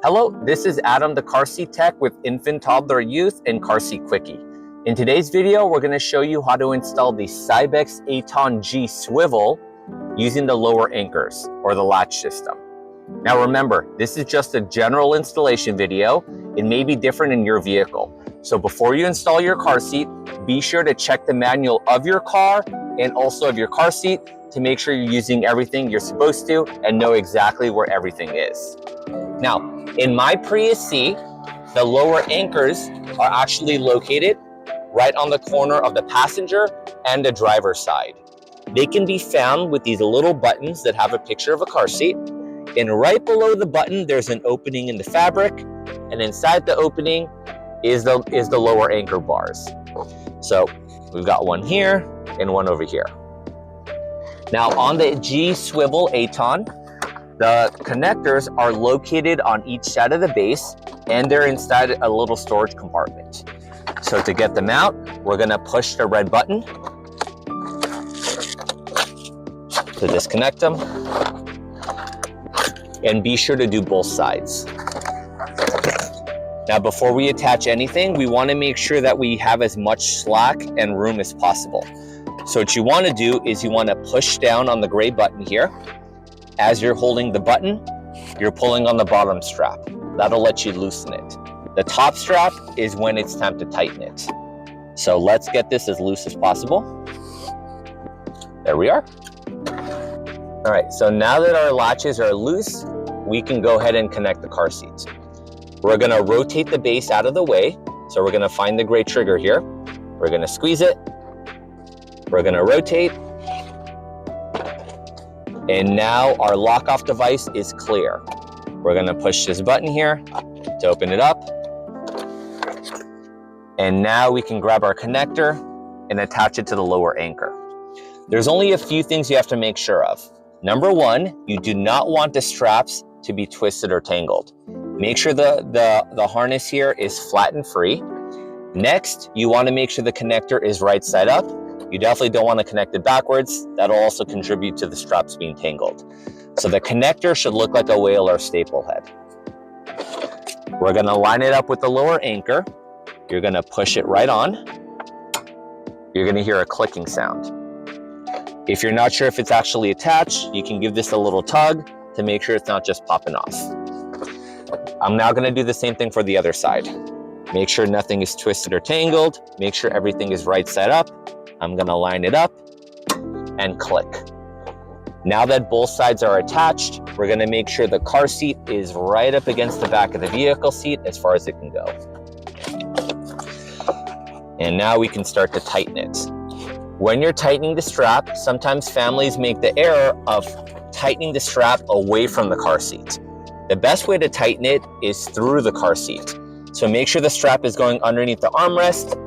Hello, this is Adam, the car seat tech with Infant, Toddler, Youth, and Car Seat Quickie. In today's video, we're going to show you how to install the Cybex Aton G Swivel using the lower anchors or the latch system. Now remember, this is just a general installation video. It may be different in your vehicle. So before you install your car seat, be sure to check the manual of your car and also of your car seat to make sure you're using everything you're supposed to and know exactly where everything is. Now, in my Prius C, the lower anchors are actually located right on the corner of the passenger and the driver's side. They can be found with these little buttons that have a picture of a car seat. And right below the button, there's an opening in the fabric. And inside the opening is the lower anchor bars. So we've got one here and one over here. Now on the G Swivel Aton, the connectors are located on each side of the base and they're inside a little storage compartment. So to get them out, we're gonna push the red button to disconnect them. And be sure to do both sides. Now before we attach anything, we wanna make sure that we have as much slack and room as possible. So what you wanna do is you wanna push down on the gray button here. As you're holding the button, you're pulling on the bottom strap. That'll let you loosen it. The top strap is when it's time to tighten it. So let's get this as loose as possible. There we are. All right, so now that our latches are loose, we can go ahead and connect the car seats. We're gonna rotate the base out of the way. So we're gonna find the gray trigger here. We're gonna squeeze it. We're gonna rotate. And now our lock-off device is clear. We're gonna push this button here to open it up. And now we can grab our connector and attach it to the lower anchor. There's only a few things you have to make sure of. Number one, you do not want the straps to be twisted or tangled. Make sure the harness here is flat and free. Next, you wanna make sure the connector is right side up. You definitely don't want to connect it backwards. That'll also contribute to the straps being tangled. So the connector should look like a whale or staple head. We're going to line it up with the lower anchor. You're going to push it right on. You're going to hear a clicking sound. If you're not sure if it's actually attached, you can give this a little tug to make sure it's not just popping off. I'm now going to do the same thing for the other side. Make sure nothing is twisted or tangled. Make sure everything is right side up. I'm gonna line it up and click. Now that both sides are attached, we're gonna make sure the car seat is right up against the back of the vehicle seat as far as it can go. And now we can start to tighten it. When you're tightening the strap, sometimes families make the error of tightening the strap away from the car seat. The best way to tighten it is through the car seat. So make sure the strap is going underneath the armrest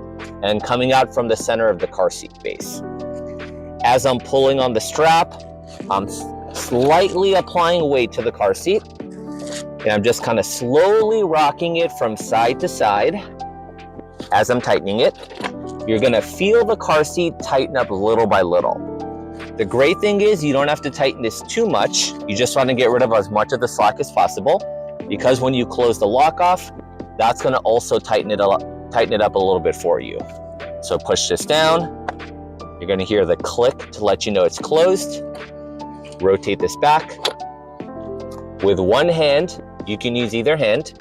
and coming out from the center of the car seat base. As I'm pulling on the strap, I'm slightly applying weight to the car seat, and I'm just kind of slowly rocking it from side to side. As I'm tightening it, you're gonna feel the car seat tighten up little by little. The great thing is you don't have to tighten this too much. You just want to get rid of as much of the slack as possible, because when you close the lock off, that's gonna also tighten it up a little bit for you. So push this down. You're gonna hear the click to let you know it's closed. Rotate this back. With one hand, you can use either hand.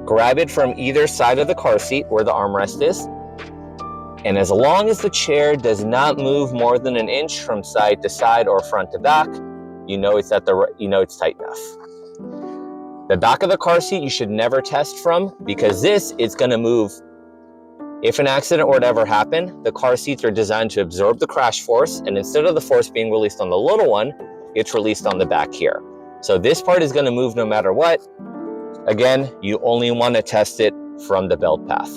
Grab it from either side of the car seat where the armrest is. And as long as the chair does not move more than an inch from side to side or front to back, you know it's tight enough. The back of the car seat you should never test from, because this is gonna move. If an accident were to ever happen, the car seats are designed to absorb the crash force, and instead of the force being released on the little one, it's released on the back here. So this part is gonna move no matter what. Again, you only wanna test it from the belt path.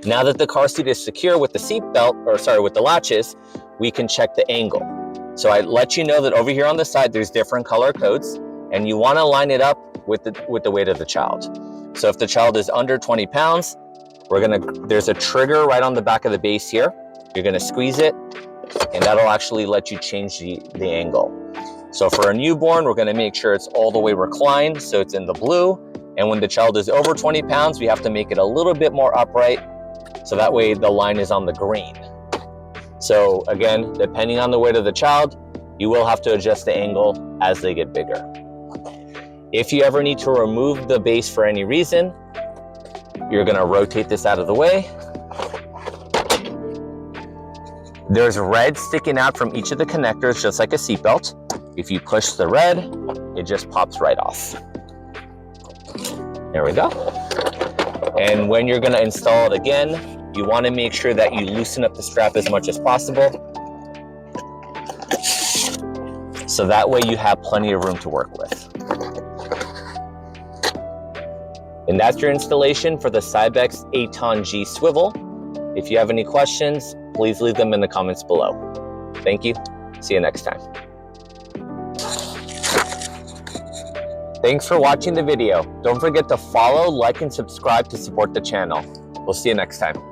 Now that the car seat is secure with the seat belt, with the latches, we can check the angle. So I let you know that over here on the side, there's different color codes, and you wanna line it up with the weight of the child. So if the child is under 20 pounds, there's a trigger right on the back of the base here. You're gonna squeeze it, and that'll actually let you change the angle. So for a newborn, we're gonna make sure it's all the way reclined, so it's in the blue. And when the child is over 20 pounds, we have to make it a little bit more upright, so that way the line is on the green. So again, depending on the weight of the child, you will have to adjust the angle as they get bigger. If you ever need to remove the base for any reason, you're gonna rotate this out of the way. There's red sticking out from each of the connectors, just like a seatbelt. If you push the red, it just pops right off. There we go. And when you're gonna install it again, you wanna make sure that you loosen up the strap as much as possible, so that way you have plenty of room to work with. And that's your installation for the Cybex Aton G Swivel. If you have any questions, please leave them in the comments below. Thank you. See you next time. Thanks for watching the video. Don't forget to follow, like, and subscribe to support the channel. We'll see you next time.